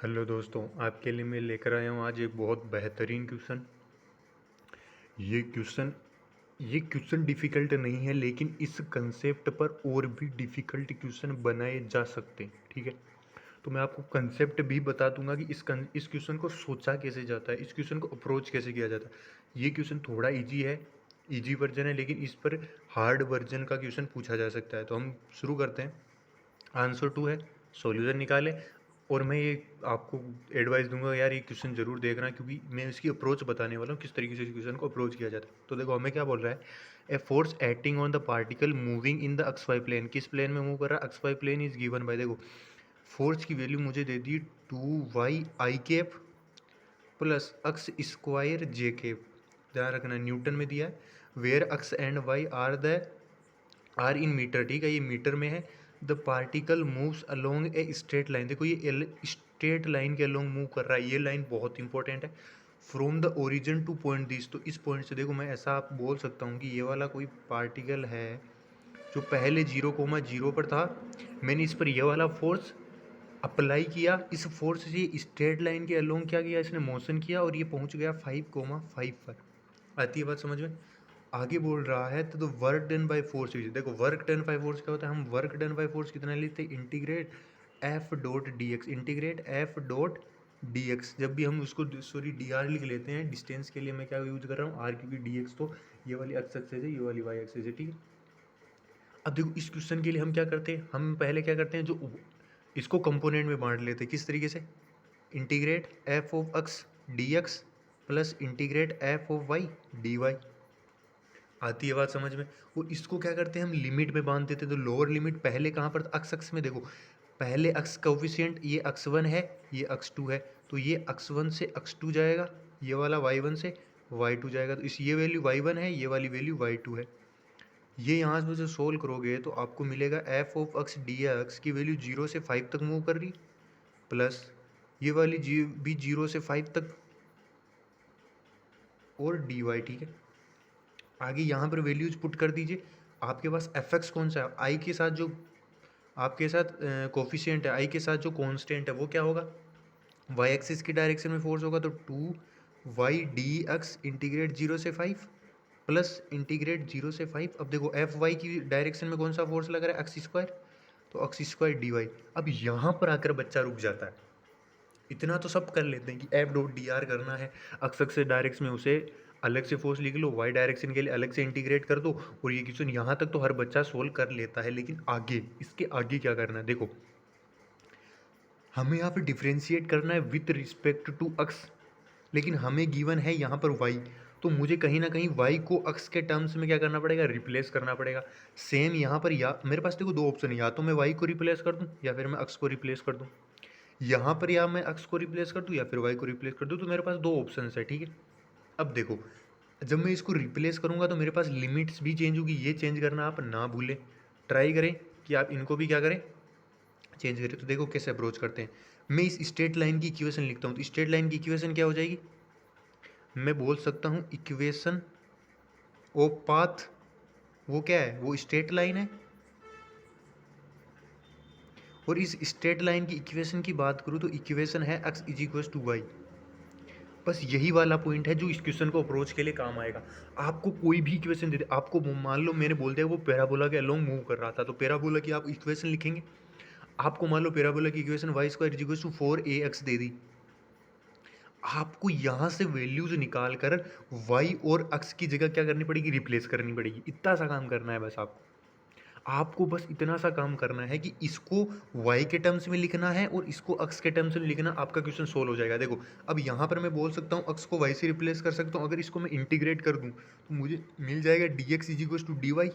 Hello दोस्तों, आपके लिए मैं लेकर आया हूँ आज एक बहुत बेहतरीन क्वेश्चन। ये क्वेश्चन ये क्वेश्चन डिफ़िकल्ट नहीं है, लेकिन इस कंसेप्ट पर और भी डिफ़िकल्ट क्वेश्चन बनाए जा सकते हैं। ठीक है, तो मैं आपको कंसेप्ट भी बता दूंगा कि इस क्वेश्चन को सोचा कैसे जाता है, इस क्वेश्चन को अप्रोच कैसे किया जाता है। ये क्वेश्चन थोड़ा इजी है, इजी वर्जन है, लेकिन इस पर हार्ड वर्जन का क्वेश्चन पूछा जा सकता है। तो हम शुरू करते हैं। आंसर 2 है, सॉल्यूशन निकालें। और मैं ये आपको एडवाइस दूंगा यार, ये क्वेश्चन जरूर देखना, क्योंकि मैं इसकी अप्रोच बताने वाला हूँ किस तरीके से इस क्वेश्चन को अप्रोच किया जाता है। तो देखो हमें क्या बोल रहा है, a force acting on the particle moving in the X Y plane. किस प्लेन में मूव कर रहा है? X Y plane is given by, देखो फोर्स की वैल्यू मुझे दे दी 2y(i) plus X square J cap. ध्यान रखना न्यूटन में दिया है। Where X and Y are in meter. ठीक है, ये मीटर में है। The particle moves along a straight line. देखो ये स्ट्रेट लाइन के अलोंग मूव कर रहा है, ये लाइन बहुत इंपॉर्टेंट है। From the origin two point this, तो इस पॉइंट से देखो मैं ऐसा आप बोल सकता हूँ कि ये वाला कोई पार्टिकल है जो पहले 0,0 पर था। मैंने इस पर ये वाला फोर्स अप्लाई किया, इस फोर्स से स्ट्रेट लाइन के अलोंग क्या किया, इसने मोशन किया और ये पहुंच गया 5,5 पर। आती है बात समझ में? आगे बोल रहा है तो वर्क डन बाय फोर्स। देखो वर्क डन बाय फोर्स क्या होता है, हम वर्क डन बाय फोर्स कितना लेते हैं, integrate F dot D x. Integrate F dot D x, जब भी हम उसको सॉरी डी आर लिख लेते हैं डिस्टेंस के लिए, मैं क्या यूज कर रहा हूँ, आर, क्योंकि डी एक्स तो ये वाली एक्स एक्सिस है, ये वाली वाई एक्सिस है। ठीक है, अब देखो इस क्वेश्चन के लिए हम क्या करते हैं, हम पहले क्या करते हैं, जो इसको कंपोनेंट में बांट लेते हैं। किस तरीके से? Integrate F of X D X plus integrate F of Y D Y. आती है बात समझ में? और इसको क्या करते हैं, हम लिमिट में बांध देते हैं। तो लोअर लिमिट पहले कहाँ पर, अक्स अक्स में। देखो पहले अक्स कोफिशिएंट ये x1 है, ये x2 है, तो ये x1 से x2 जाएगा, ये वाला y1 से y2 जाएगा। तो इस ये वैल्यू y1 है, ये वाली वैल्यू y2 है। ये यहाँ से जो सोल्व करोगे तो आपको मिलेगा F of X D x की वैल्यू 0 से 5 तक मूव कर रही, प्लस ये वाली भी 0 से 5 तक और डी वाई। ठीक है, आगे यहाँ पर वैल्यूज पुट कर दीजिए। आपके पास एफ एक्स कौन सा है, आई के साथ जो आपके साथ कोफिशिएंट है, आई के साथ जो कांस्टेंट है वो क्या होगा, वाई एक्सिस की डायरेक्शन में फोर्स होगा। तो 2y(dx) इंटीग्रेट 0 से 5 प्लस इंटीग्रेट 0 से 5। अब देखो एफ वाई की डायरेक्शन में कौन सा फोर्स लग रहा है, एक्स स्क्वायर, तो एक्स स्क्वायर डी वाई। अब यहाँ पर आकर बच्चा रुक जाता है। इतना तो सब कर लेते हैं कि एफ डॉट डी आर करना है, एक्स एक्सिस डायरेक्शन में उसे अलग से फोर्स लिख लो, वाई डायरेक्शन के लिए अलग से इंटीग्रेट कर दो। और ये क्वेश्चन यहाँ तक तो हर बच्चा सोल्व कर लेता है, लेकिन आगे इसके आगे क्या करना है, देखो हमें यहाँ पे डिफ्रेंशिएट करना है विथ रिस्पेक्ट टू एक्स, लेकिन हमें गिवन है यहाँ पर y, तो मुझे कहीं ना कहीं y को x के टर्म्स में क्या करना पड़ेगा, रिप्लेस करना पड़ेगा। सेम यहाँ पर या मेरे पास देखो दो ऑप्शन है, या तो मैं y को रिप्लेस कर दूँ या फिर मैं x को रिप्लेस कर दूँ। यहाँ पर या मैं x को रिप्लेस कर दूँ या फिर y को रिप्लेस कर दूँ, तो मेरे पास दो ऑप्शन है। ठीक है, अब देखो जब मैं इसको रिप्लेस करूँगा तो मेरे पास लिमिट्स भी चेंज होगी, ये चेंज करना आप ना भूलें। ट्राई करें कि आप इनको भी क्या करें, चेंज करें। तो देखो कैसे अप्रोच करते हैं। मैं इस स्ट्रेट लाइन की इक्वेशन लिखता हूँ, तो स्ट्रेट लाइन की इक्वेशन क्या हो जाएगी, मैं बोल सकता हूँ इक्वेशन ऑफ पाथ। वो क्या है, वो स्ट्रेट लाइन है। और इस स्ट्रेट लाइन की इक्वेशन की बात करूँ तो इक्वेशन है x is equal to Y. बस यही वाला पॉइंट है जो इस क्वेश्चन को अप्रोच के लिए काम आएगा। आपको कोई भी इक्वेशन दे दे, आपको मान लो मैंने बोल दिया वो पैराबोला के अलोंग मूव कर रहा था, तो पैराबोला की आप इक्वेशन लिखेंगे। आपको मान लो पैराबोला की equation Y square is equal to 4ax दे दी, आपको यहाँ से वैल्यूज निकाल कर y और x की जगह क्या करनी पड़ेगी, रिप्लेस करनी पड़ेगी। इतना सा काम करना है बस आपको। आपको बस इतना सा काम करना है कि इसको y के टर्म्स में लिखना है और इसको x के टर्म्स में लिखना, आपका क्वेश्चन सोल्व हो जाएगा। देखो अब यहाँ पर मैं बोल सकता हूँ x को y से रिप्लेस कर सकता हूँ। अगर इसको मैं इंटीग्रेट कर दूँ तो मुझे मिल जाएगा dx is equal to D Y.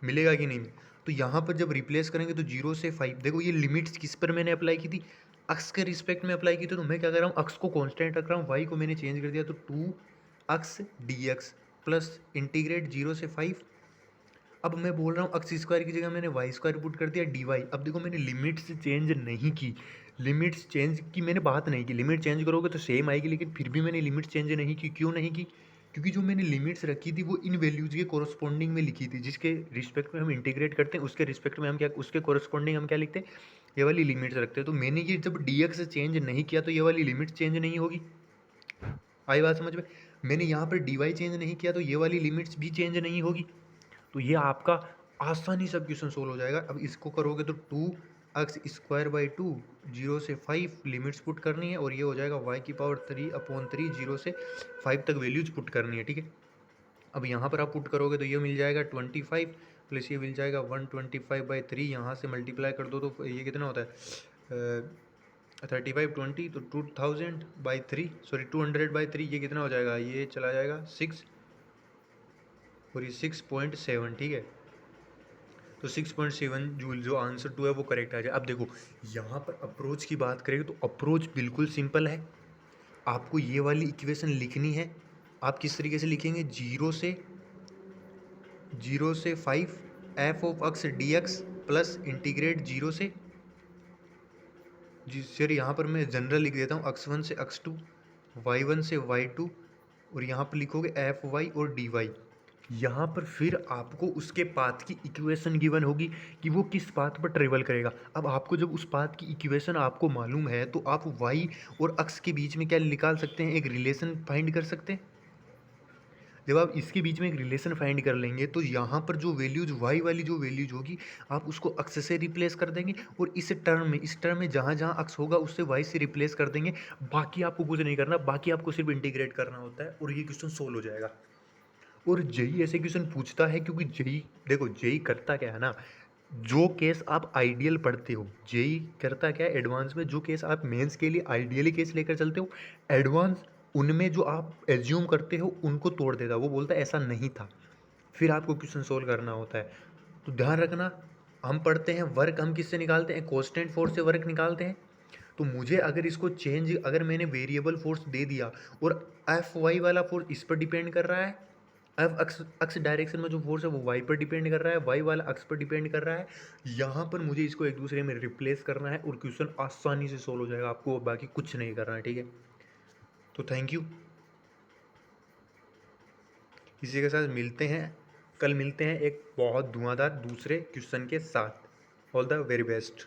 मिलेगा कि नहीं? तो यहाँ पर जब रिप्लेस करेंगे तो 0 से 5, देखो ये लिमिट्स किस पर मैंने अप्लाई की थी, एक्स के रिस्पेक्ट में अप्लाई की थी। तो मैं क्या कर रहा हूँ, एक्स को कांस्टेंट रख रहा हूँ, वाई को मैंने चेंज कर दिया, तो 2x dx प्लस इंटीग्रेट 0 से 5। अब मैं बोल रहा हूँ एक्स स्क्वायर की जगह मैंने वाई स्क्वायर पुट कर दिया डी वाई। अब देखो मैंने लिमिट्स चेंज नहीं की, लिमिट्स चेंज की मैंने बात नहीं की। लिमिट चेंज करोगे तो सेम आएगी, लेकिन फिर भी मैंने लिमिट चेंज नहीं की। क्यों नहीं की? क्योंकि जो मैंने लिमिट्स रखी थी वो इन वैल्यूज़ के कोरस्पॉन्डिंग में लिखी थी, जिसके रिस्पेक्ट में हम इंटीग्रेट करते हैं उसके रिस्पेक्ट में हम क्या, उसके कोरस्पॉन्डिंग हम क्या लिखते हैं, ये वाली लिमिट्स रखते हैं। तो मैंने ये जब dx चेंज नहीं किया तो ये वाली लिमिट चेंज नहीं होगी। आई बात समझ में? मैंने यहाँ पर dy चेंज नहीं किया तो ये वाली लिमिट्स भी चेंज नहीं होगी। तो ये आपका आसानी से क्वेश्चन सोल्व हो जाएगा। अब इसको करोगे तो 2x² 0 से 5 लिमिट्स पुट करनी है और ये हो जाएगा y³ 0 से 5 तक वैल्यूज पुट करनी है, ठीक है। अब यहाँ पर आप पुट करोगे तो ये मिल जाएगा 25 प्लस ये मिल जाएगा 125/3, यहाँ से मल्टीप्लाई कर दो तो ये कितना होता है 35 20 तो 2000/3 सॉरी 200/3, ये कितना हो जाएगा, ये चला जाएगा 6 और ये 6.7, ठीक है। तो 6.7 जूल जो आंसर 2 है वो करेक्ट आ जाए। अब देखो यहाँ पर अप्रोच की बात करेंगे तो अप्रोच बिल्कुल सिंपल है। आपको ये वाली इक्वेशन लिखनी है। आप किस तरीके से लिखेंगे, 0 से 5 f(x) dx प्लस इंटीग्रेट 0 से जी सर, यहाँ पर मैं जनरल लिख देता हूँ x1 से x2 y1 से y2 और यहाँ पर लिखोगे fy और dy। यहाँ पर फिर आपको उसके पाथ की इक्वेशन गिवन होगी कि वो किस पाथ पर ट्रेवल करेगा। अब आपको जब उस पाथ की इक्वेशन आपको मालूम है तो आप y और x के बीच में क्या निकाल सकते हैं, एक रिलेशन फाइंड कर सकते हैं। जब आप इसके बीच में एक रिलेशन फाइंड कर लेंगे तो यहाँ पर जो वैल्यूज y वाली जो वैल्यूज होगी आप उसको x से रिप्लेस कर देंगे और इस टर्म में जहाँ जहाँ x होगा उससे y से रिप्लेस कर देंगे। बाकी आपको कुछ नहीं करना, बाकी आपको सिर्फ इंटीग्रेट करना होता है और ये क्वेश्चन सोल्व हो जाएगा। और जेई ऐसे क्वेश्चन पूछता है क्योंकि जेई देखो जेई करता क्या है ना, जो केस आप आइडियल पढ़ते हो जेई करता क्या है, एडवांस में जो केस आप मेंस के लिए आइडियली केस लेकर चलते हो, एडवांस उनमें जो आप एज्यूम करते हो उनको तोड़ देता है। वो बोलता है ऐसा नहीं था, फिर आपको क्वेश्चन सोल्व करना होता है। तो ध्यान रखना, हम पढ़ते हैं वर्क हम किससे निकालते हैं, कांस्टेंट फोर्स से वर्क निकालते हैं। तो मुझे अगर इसको चेंज, अगर मैंने वेरिएबल फोर्स दे दिया और एफ वाई वाला फोर्स इस पर डिपेंड कर रहा है, एफ एक्स डायरेक्शन में जो फोर्स है वो वाई पर डिपेंड कर रहा है, वाई वाला एक्स पर डिपेंड कर रहा है। यहाँ पर मुझे इसको एक दूसरे में रिप्लेस करना है और क्वेश्चन आसानी से सोल्व हो जाएगा, आपको बाकी कुछ नहीं करना है, ठीक है। तो थैंक यू, इसी के साथ मिलते हैं, कल मिलते हैं एक बहुत धुआंधार दूसरे क्वेश्चन के साथ। All the very best.